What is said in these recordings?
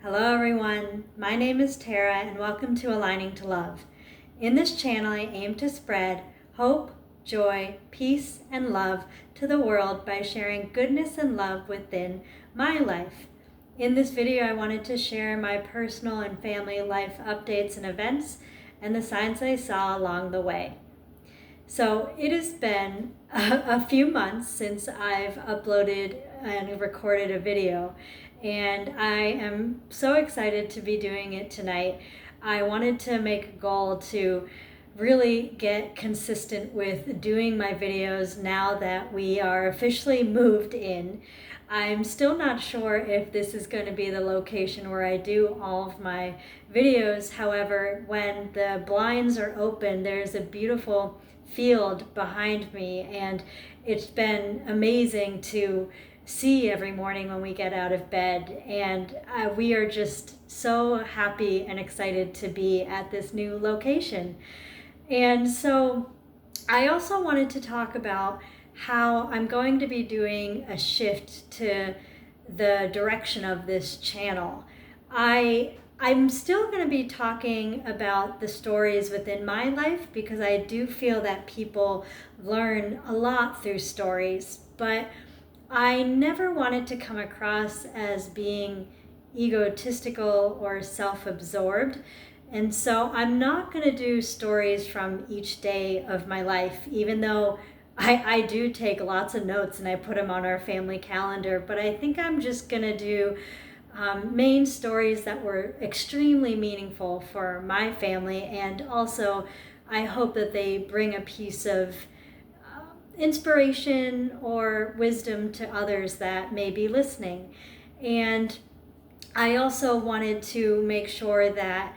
Hello everyone, my name is Tara and welcome to Aligning to Love. In this channel I aim to spread hope, joy, peace, and love to the world by sharing goodness and love within my life. In this video I wanted to share my personal and family life updates and events and the signs I saw along the way. So it has been a few months since I've uploaded and recorded a video, and I am so excited to be doing it tonight. I wanted to make a goal to really get consistent with doing my videos now that we are officially moved in. I'm still not sure if this is going to be the location where I do all of my videos. However, when the blinds are open, there's a beautiful field behind me, and it's been amazing to see every morning when we get out of bed, and we are just so happy and excited to be at this new location. And so I also wanted to talk about how I'm going to be doing a shift to the direction of this channel. I'm still going to be talking about the stories within my life because I do feel that people learn a lot through stories, but I never wanted to come across as being egotistical or self-absorbed. And so I'm not going to do stories from each day of my life, even though I do take lots of notes and I put them on our family calendar. But I think I'm just going to do main stories that were extremely meaningful for my family. And also, I hope that they bring a piece of inspiration or wisdom to others that may be listening. And I also wanted to make sure that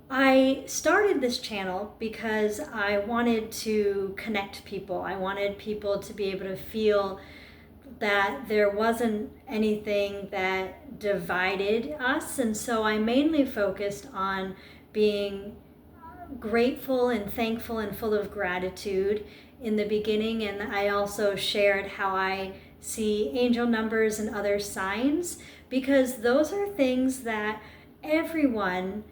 I started this channel because I wanted to connect people. I wanted people to be able to feel that there wasn't anything that divided us. And so I mainly focused on being grateful and thankful and full of gratitude in the beginning. And I also shared how I see angel numbers and other signs, because those are things that everyone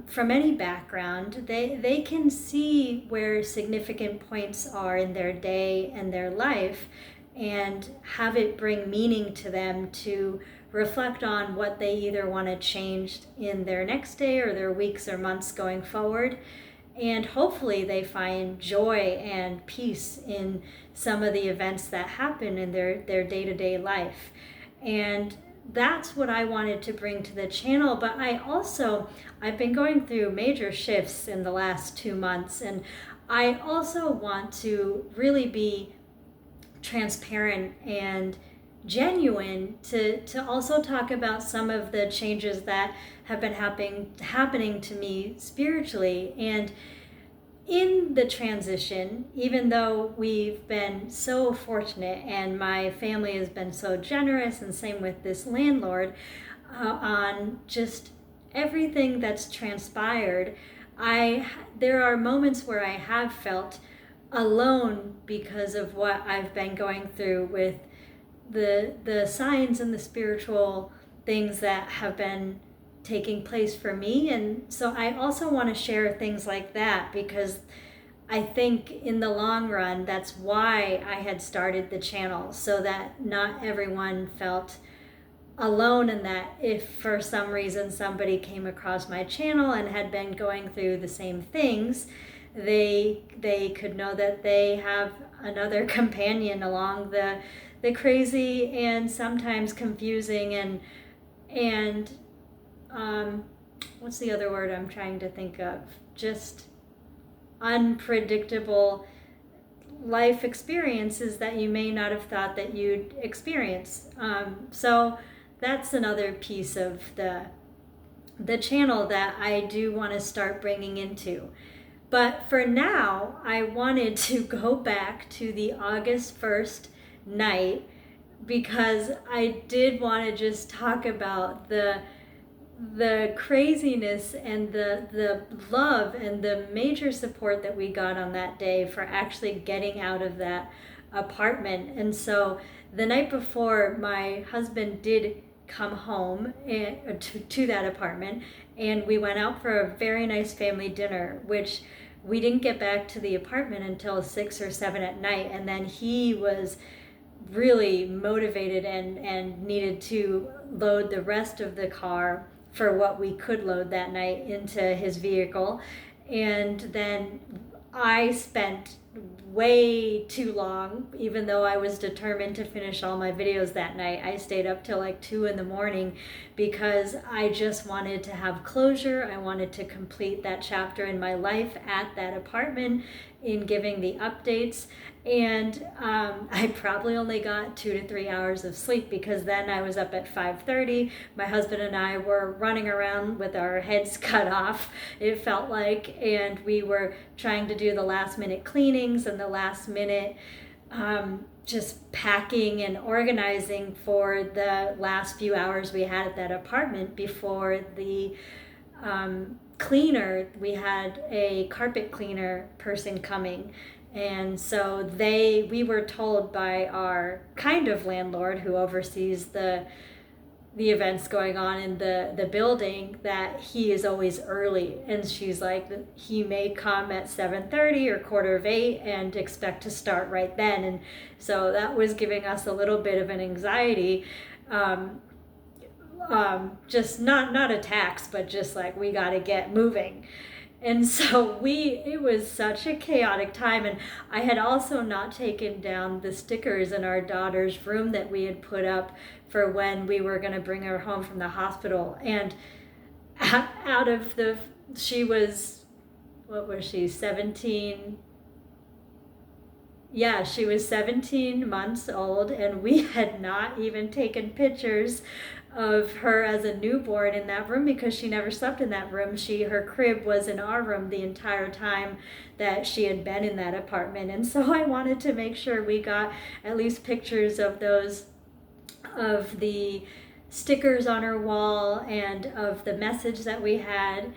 from any background, they can see where significant points are in their day and their life and have it bring meaning to them to reflect on what they either want to change in their next day or their weeks or months going forward. And hopefully they find joy and peace in some of the events that happen in their day-to-day life. And that's what I wanted to bring to the channel. But I've been going through major shifts in the last 2 months, and I also want to really be transparent and genuine to also talk about some of the changes that have been happening to me spiritually. And in the transition, even though we've been so fortunate and my family has been so generous, and same with this landlord, on just everything that's transpired, there are moments where I have felt alone because of what I've been going through with the signs and the spiritual things that have been taking place for me. And so I also want to share things like that, because I think in the long run that's why I had started the channel, so that not everyone felt alone, and that if for some reason somebody came across my channel and had been going through the same things, they could know that they have another companion along the crazy and sometimes confusing and what's the other word I'm trying to think of? Just unpredictable life experiences that you may not have thought that you'd experience. So that's another piece of the channel that I do want to start bringing into. But for now, I wanted to go back to the August 1st night, because I did want to just talk about the craziness and the love and the major support that we got on that day for actually getting out of that apartment. And so the night before, my husband did come home to that apartment, and we went out for a very nice family dinner, which we didn't get back to the apartment until 6 or 7 at night. And then he was really motivated and needed to load the rest of the car for what we could load that night into his vehicle. And then I spent way too long, even though I was determined to finish all my videos that night. I stayed up till like 2 in the morning because I just wanted to have closure. I wanted to complete that chapter in my life at that apartment in giving the updates. And I probably only got 2 to 3 hours of sleep, because then I was up at 5:30. My husband and I were running around with our heads cut off, it felt like, and we were trying to do the last minute cleanings and the last minute just packing and organizing for the last few hours we had at that apartment before the cleaner. We had a carpet cleaner person coming. And so we were told by our kind of landlord who oversees the events going on in the building that he is always early. And she's like, he may come at 7:30 or 7:45 and expect to start right then. And so that was giving us a little bit of an anxiety. Just not a tax, but just like, we got to get moving. And so it was such a chaotic time. And I had also not taken down the stickers in our daughter's room that we had put up for when we were going to bring her home from the hospital. And she was, what was she, 17? Yeah, she was 17 months old, and we had not even taken pictures of her as a newborn in that room because she never slept in that room. Her crib was in our room the entire time that she had been in that apartment. And so I wanted to make sure we got at least pictures of the stickers on her wall and of the message that we had.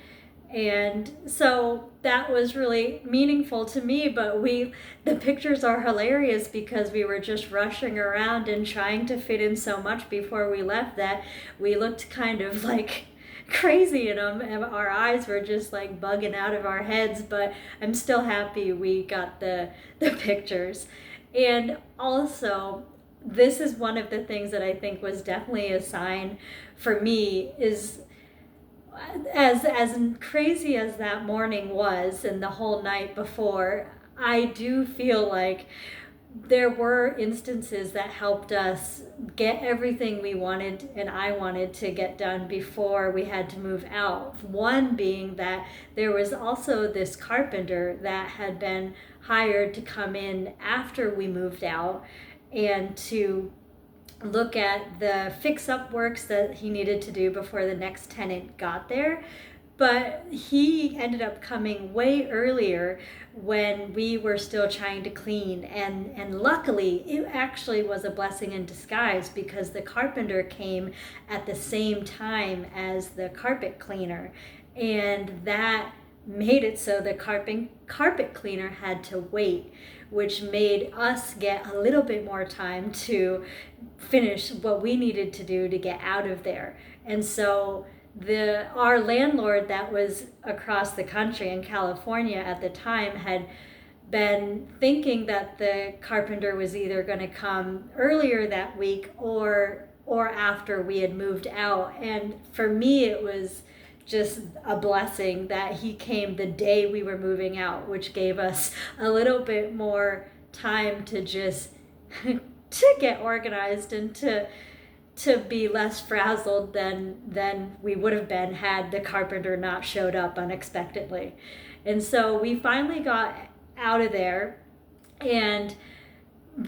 And so that was really meaningful to me, but the pictures are hilarious because we were just rushing around and trying to fit in so much before we left that we looked kind of like crazy in them, and our eyes were just like bugging out of our heads. But I'm still happy we got the pictures. And also, this is one of the things that I think was definitely a sign for me, is as crazy as that morning was and the whole night before, I do feel like there were instances that helped us get everything we wanted and I wanted to get done before we had to move out. One being that there was also this carpenter that had been hired to come in after we moved out and to look at the fix-up works that he needed to do before the next tenant got there. But he ended up coming way earlier when we were still trying to clean. And luckily, it actually was a blessing in disguise because the carpenter came at the same time as the carpet cleaner. And that made it so the carpet cleaner had to wait, which made us get a little bit more time to finish what we needed to do to get out of there. And so our landlord that was across the country in California at the time had been thinking that the carpenter was either going to come earlier that week or after we had moved out. And for me, it was just a blessing that he came the day we were moving out, which gave us a little bit more time to just to get organized and to be less frazzled than we would have been had the carpenter not showed up unexpectedly. And so we finally got out of there, and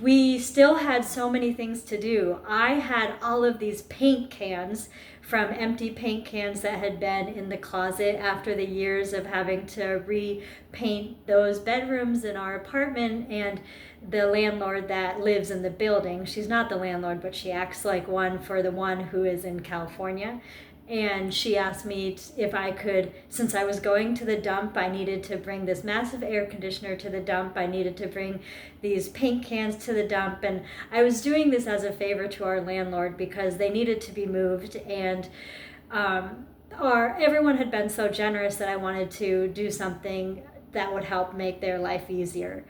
we still had so many things to do. I had all of these paint cans from empty paint cans that had been in the closet after the years of having to repaint those bedrooms in our apartment. And the landlord that lives in the building, she's not the landlord, but she acts like one for the one who is in California. And she asked me if I could, since I was going to the dump, I needed to bring this massive air conditioner to the dump. I needed to bring these paint cans to the dump. And I was doing this as a favor to our landlord because they needed to be moved. And everyone had been so generous that I wanted to do something that would help make their life easier.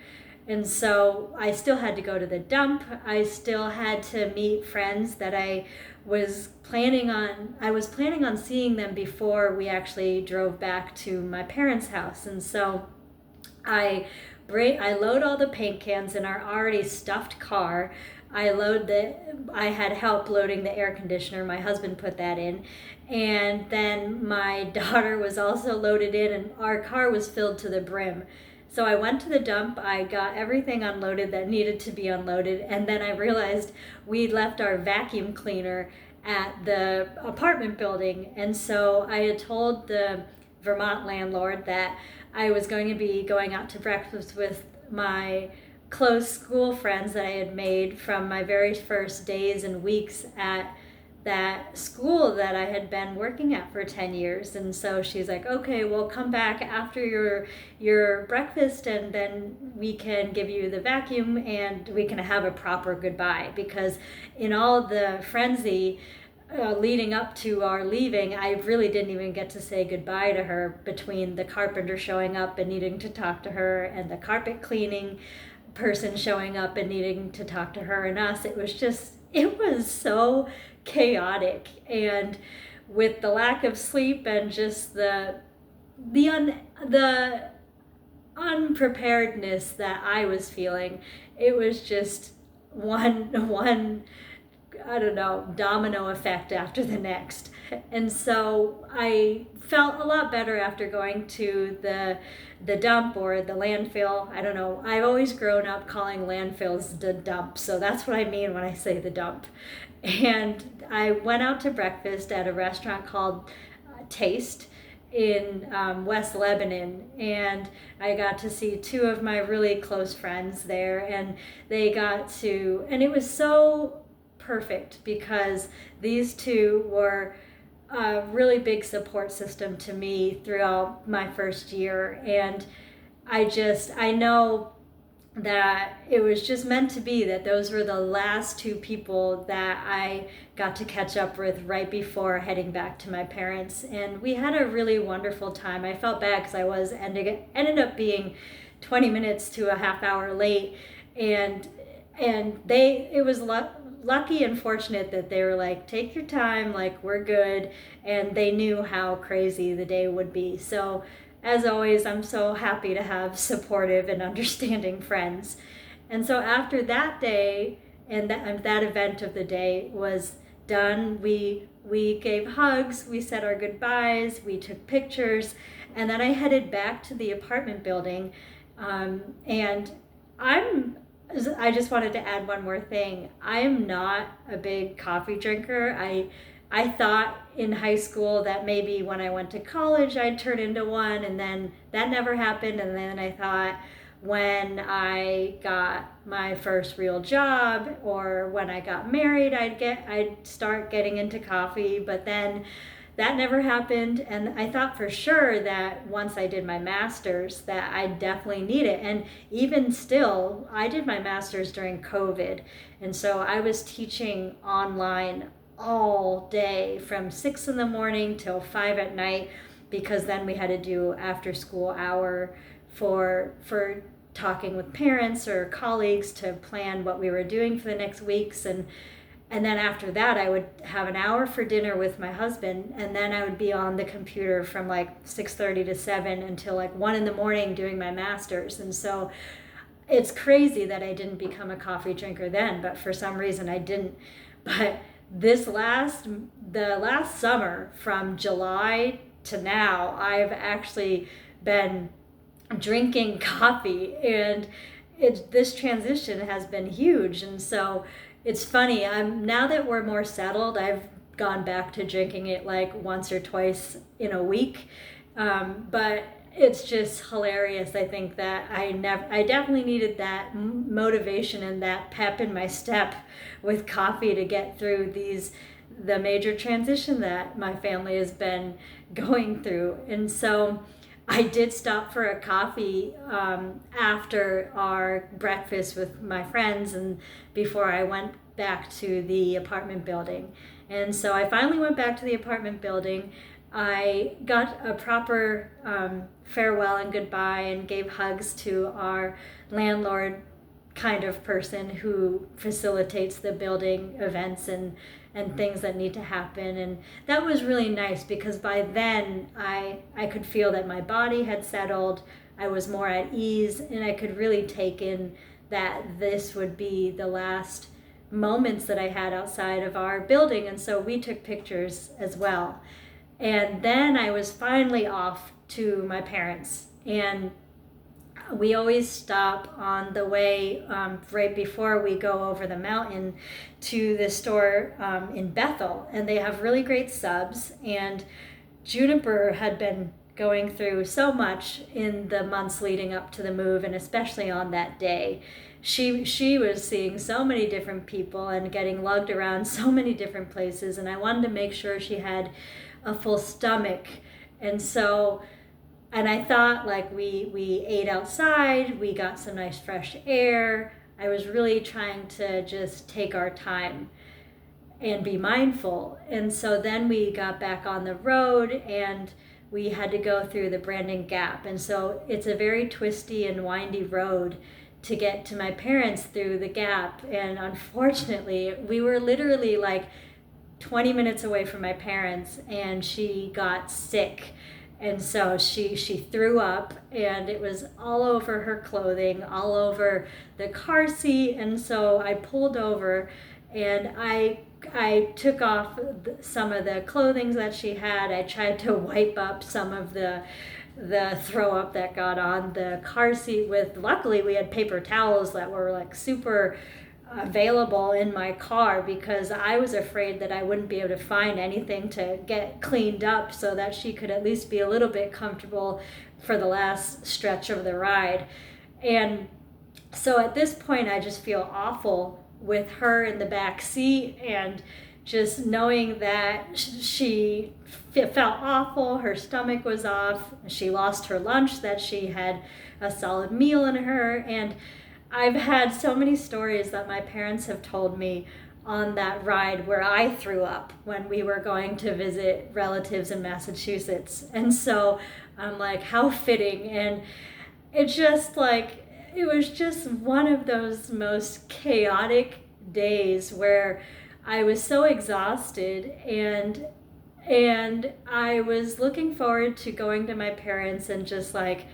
And so I still had to go to the dump. I still had to meet friends that I was planning on seeing them before we actually drove back to my parents' house. And so I load all the paint cans in our already stuffed car. I had help loading the air conditioner. My husband put that in. And then my daughter was also loaded in, and our car was filled to the brim. So I went to the dump, I got everything unloaded that needed to be unloaded, and then I realized we'd left our vacuum cleaner at the apartment building. And so I had told the Vermont landlord that I was going to be going out to breakfast with my close school friends that I had made from my very first days and weeks at that school that I had been working at for 10 years. And so she's like, okay, we'll come back after your breakfast, and then we can give you the vacuum and we can have a proper goodbye. Because in all the frenzy leading up to our leaving, I really didn't even get to say goodbye to her, between the carpenter showing up and needing to talk to her and the carpet cleaning person showing up and needing to talk to her and us. It was so chaotic, and with the lack of sleep and just the unpreparedness that I was feeling, it was just one I don't know, domino effect after the next. And so I felt a lot better after going to the dump or the landfill. I don't know. I've always grown up calling landfills the dump, so that's what I mean when I say the dump. And I went out to breakfast at a restaurant called Taste in West Lebanon, and I got to see two of my really close friends there, and it was so perfect because these two were a really big support system to me throughout my first year. And I know that it was just meant to be that those were the last two people that I got to catch up with right before heading back to my parents. And we had a really wonderful time. I felt bad because I ended up being 20 minutes to a half hour late, and it was lucky and fortunate that they were like, take your time, like, we're good. And they knew how crazy the day would be. So as always, I'm so happy to have supportive and understanding friends. And so after that day and that event of the day was done, we gave hugs, we said our goodbyes, we took pictures, and then I headed back to the apartment building. And I just wanted to add one more thing. I am not a big coffee drinker. I thought in high school that maybe when I went to college I'd turn into one, and then that never happened. And then I thought when I got my first real job or when I got married I'd start getting into coffee, but then that never happened. And I thought for sure that once I did my master's that I'd definitely need it. And even still, I did my master's during COVID. And so I was teaching online all day from 6 in the morning till 5 at night, because then we had to do after school hour for talking with parents or colleagues to plan what we were doing for the next weeks. And then after that, I would have an hour for dinner with my husband, and then I would be on the computer from like 6:30 to 7 until like 1 in the morning doing my master's. And so it's crazy that I didn't become a coffee drinker then, but for some reason I didn't. But the last summer, from July to now, I've actually been drinking coffee, and this transition has been huge. And so it's funny, now that we're more settled, I've gone back to drinking it like once or twice in a week. But it's just hilarious. I think that I definitely needed that motivation and that pep in my step with coffee to get through the major transition that my family has been going through. And so I did stop for a coffee after our breakfast with my friends and before I went back to the apartment building. And so I finally went back to the apartment building. I got a proper farewell and goodbye and gave hugs to our landlord kind of person who facilitates the building events and things that need to happen. And that was really nice because by then I could feel that my body had settled. I was more at ease and I could really take in that this would be the last moments that I had outside of our building. And so we took pictures as well. And then I was finally off to my parents, and we always stop on the way right before we go over the mountain to the store in Bethel, and they have really great subs. And Juniper had been going through so much in the months leading up to the move, and especially on that day. She was seeing so many different people and getting lugged around so many different places, and I wanted to make sure she had a full stomach. And so, and I thought, like, we ate outside, we got some nice fresh air. I was really trying to just take our time and be mindful. And so then we got back on the road and we had to go through the Brandon Gap. And so it's a very twisty and windy road to get to my parents through the gap. And unfortunately, we were literally like 20 minutes away from my parents, and she got sick. And so she threw up, and it was all over her clothing, all over the car seat. And so I pulled over and I took off some of the clothing that she had. I tried to wipe up some of the throw up that got on the car seat with, luckily we had paper towels that were like super available in my car, because I was afraid that I wouldn't be able to find anything to get cleaned up so that she could at least be a little bit comfortable for the last stretch of the ride. And so at this point I just feel awful with her in the back seat, and just knowing that she felt awful, her stomach was off, she lost her lunch, that she had a solid meal in her. And I've had so many stories that my parents have told me on that ride where I threw up when we were going to visit relatives in Massachusetts. And so I'm like, how fitting. And it just like, it was just one of those most chaotic days where I was so exhausted, and I was looking forward to going to my parents and just like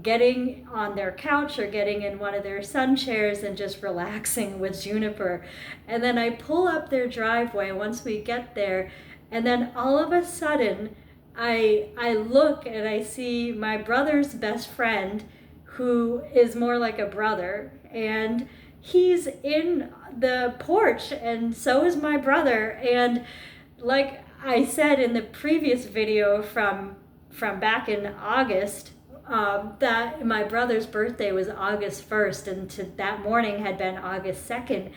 getting on their couch or getting in one of their sun chairs and just relaxing with Juniper. And then I pull up their driveway once we get there, and then all of a sudden I look and I see my brother's best friend, who is more like a brother, and he's in the porch, and so is my brother. And like I said in the previous video from back in August, that my brother's birthday was August 1st, and that morning had been August 2nd,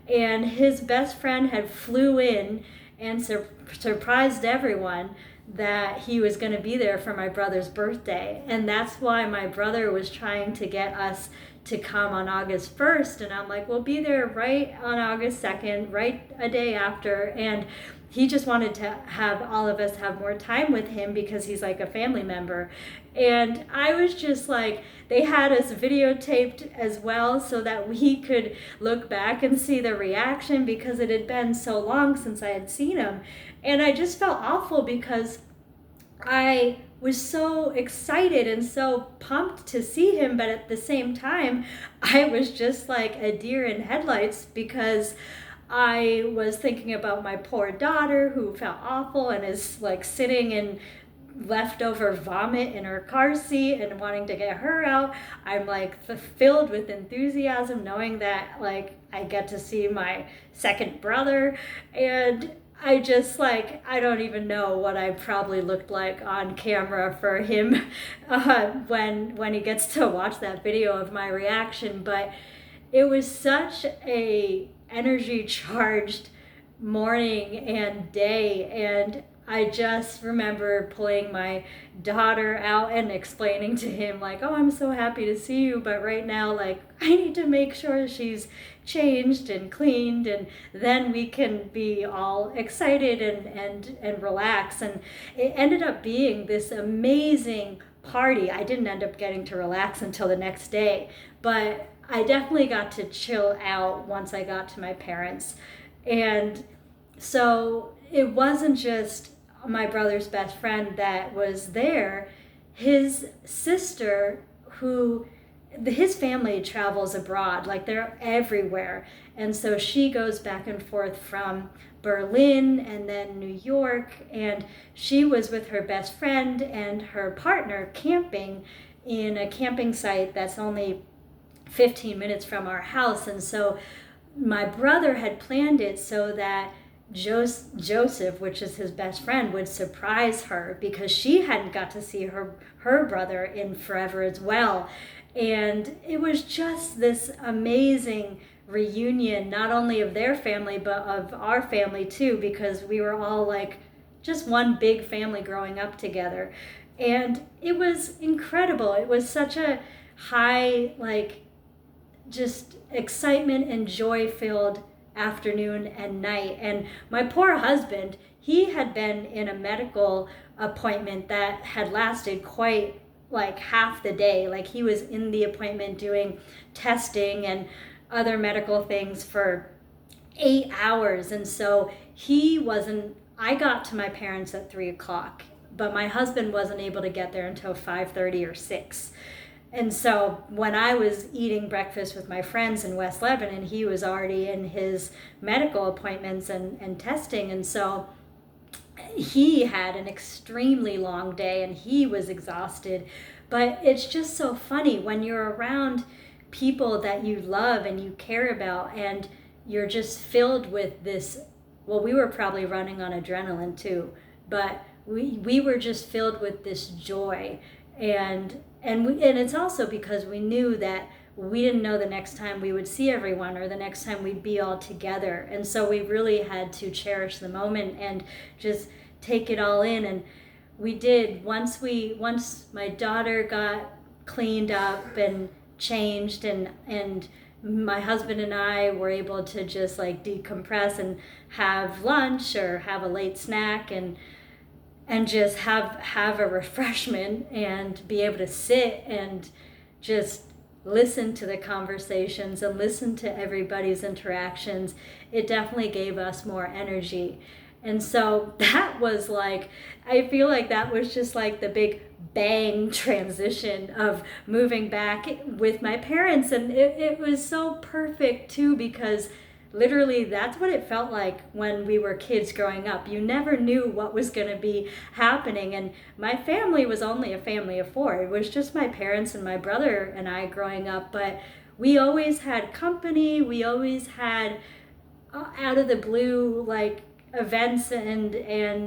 and his best friend had flew in and surprised everyone that he was going to be there for my brother's birthday. And that's why my brother was trying to get us to come on August 1st, and I'm like, we'll be there right on August 2nd, right a day after. And he just wanted to have all of us have more time with him because he's like a family member. And I was just like, they had us videotaped as well so that we could look back and see the reaction, because it had been so long since I had seen him. And I just felt awful because I was so excited and so pumped to see him, but at the same time, I was just like a deer in headlights, because I was thinking about my poor daughter who felt awful and is like sitting in leftover vomit in her car seat and wanting to get her out. I'm like filled with enthusiasm knowing that like I get to see my second brother. And I just like, I don't even know what I probably looked like on camera for him when he gets to watch that video of my reaction. But it was such a energy charged morning and day. And I just remember pulling my daughter out and explaining to him, like, oh, I'm so happy to see you, but right now, like, I need to make sure she's changed and cleaned, and then we can be all excited and relax. And it ended up being this amazing party. I didn't end up getting to relax until the next day, but I definitely got to chill out once I got to my parents. And so it wasn't just my brother's best friend that was there. His sister, who his family travels abroad, like they're everywhere. And so she goes back and forth from Berlin and then New York. And she was with her best friend and her partner camping in a camping site that's only 15 minutes from our house. And so my brother had planned it so that Joseph, which is his best friend, would surprise her, because she hadn't got to see her brother in forever as well. And it was just this amazing reunion, not only of their family, but of our family too, because we were all like just one big family growing up together. And it was incredible. It was such a high, like, just excitement and joy filled afternoon and night. And my poor husband, he had been in a medical appointment that had lasted quite like half the day. Like, he was in the appointment doing testing and other medical things for 8 hours. And so I got to my parents at 3 o'clock, but my husband wasn't able to get there until 5:30 or 6. And so when I was eating breakfast with my friends in West Lebanon, he was already in his medical appointments and testing. And so he had an extremely long day and he was exhausted. But it's just so funny when you're around people that you love and you care about, and you're just filled with this. Well, we were probably running on adrenaline too, but we were just filled with this joy. And it's also because we knew that we didn't know the next time we would see everyone or the next time we'd be all together. And so we really had to cherish the moment and just take it all in. And we did. Once my daughter got cleaned up and changed, and my husband and I were able to just like decompress and have lunch or have a late snack and just have a refreshment and be able to sit and just listen to the conversations and listen to everybody's interactions. It definitely gave us more energy. And so that was like, I feel like that was just like the big bang transition of moving back with my parents. And it was so perfect too, because literally that's what it felt like when we were kids growing up. You never knew what was going to be happening. And my family was only a family of 4. It was just my parents and my brother and I growing up. But we always had company. We always had out of the blue, like, events and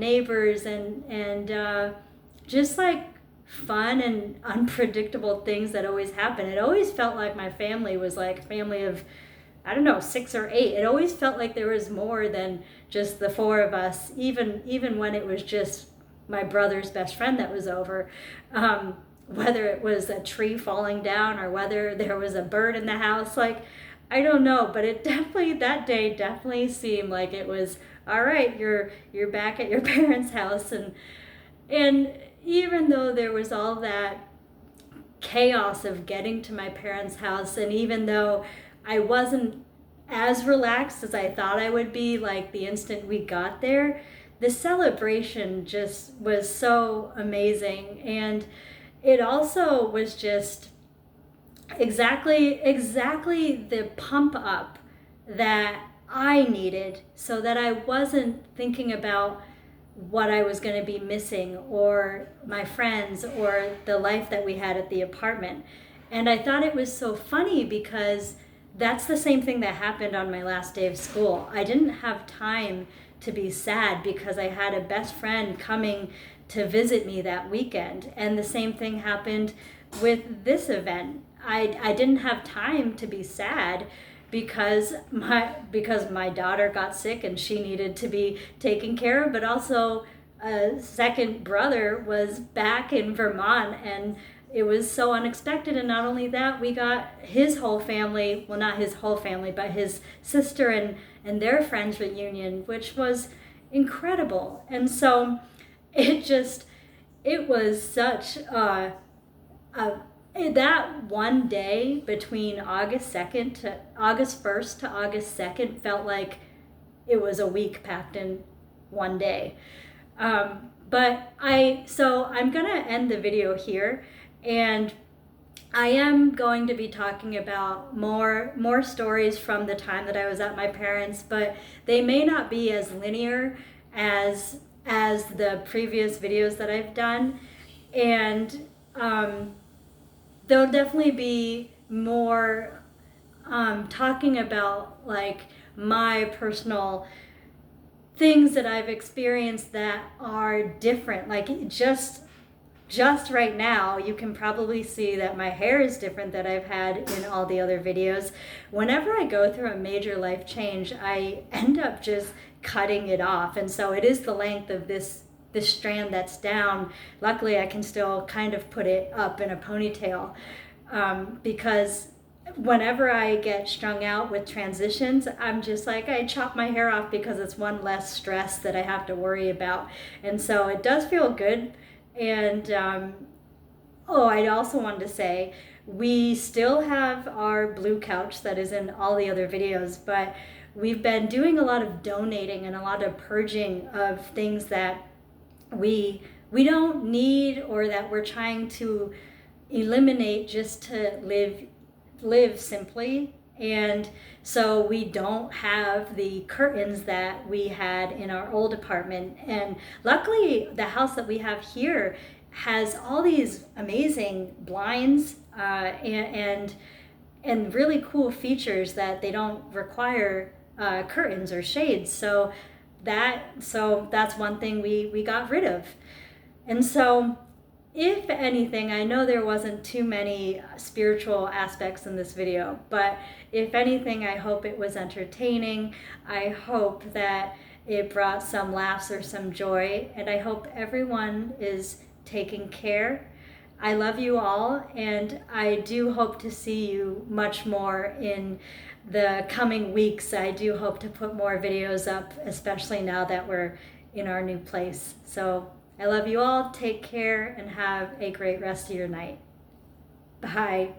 neighbors and just like fun and unpredictable things that always happen. It always felt like my family was like a family of, I don't know, 6 or 8. It always felt like there was more than just the 4 of us, even when it was just my brother's best friend that was over. Whether it was a tree falling down or whether there was a bird in the house, like, I don't know, but it definitely, that day definitely seemed like it was, all right, you're back at your parents' house. And even though there was all that chaos of getting to my parents' house, and even though I wasn't as relaxed as I thought I would be, like the instant we got there, the celebration just was so amazing. And it also was just exactly the pump up that I needed, so that I wasn't thinking about what I was going to be missing or my friends or the life that we had at the apartment. And I thought it was so funny because that's the same thing that happened on my last day of school. I didn't have time to be sad because I had a best friend coming to visit me that weekend. And the same thing happened with this event. I didn't have time to be sad because my daughter got sick and she needed to be taken care of, but also a second brother was back in Vermont, and it was so unexpected. And not only that, we got his whole family, well, not his whole family, but his sister and their friends reunion, which was incredible. And so it was such that one day between August 2nd to August 1st to August 2nd felt like it was a week packed in one day. So I'm gonna end the video here, and I am going to be talking about more stories from the time that I was at my parents', but they may not be as linear as the previous videos that I've done, and there'll definitely be more talking about like my personal things that I've experienced that are different. Like just right now, you can probably see that my hair is different than I've had in all the other videos. Whenever I go through a major life change, I end up just cutting it off. And so it is the length of this strand that's down. Luckily, I can still kind of put it up in a ponytail because whenever I get strung out with transitions, I'm just like, I chop my hair off because it's one less stress that I have to worry about. And so it does feel good. And I also wanted to say, we still have our blue couch that is in all the other videos, but we've been doing a lot of donating and a lot of purging of things that we don't need, or that we're trying to eliminate just to live simply. And so we don't have the curtains that we had in our old apartment. And luckily, the house that we have here has all these amazing blinds and really cool features that they don't require curtains or shades. So that's one thing we got rid of. And so, if anything, I know there wasn't too many spiritual aspects in this video, but if anything, I hope it was entertaining. I hope that it brought some laughs or some joy, and I hope everyone is taking care. I love you all, and I do hope to see you much more in the coming weeks. I do hope to put more videos up, especially now that we're in our new place. So I love you all. Take care and have a great rest of your night. Bye.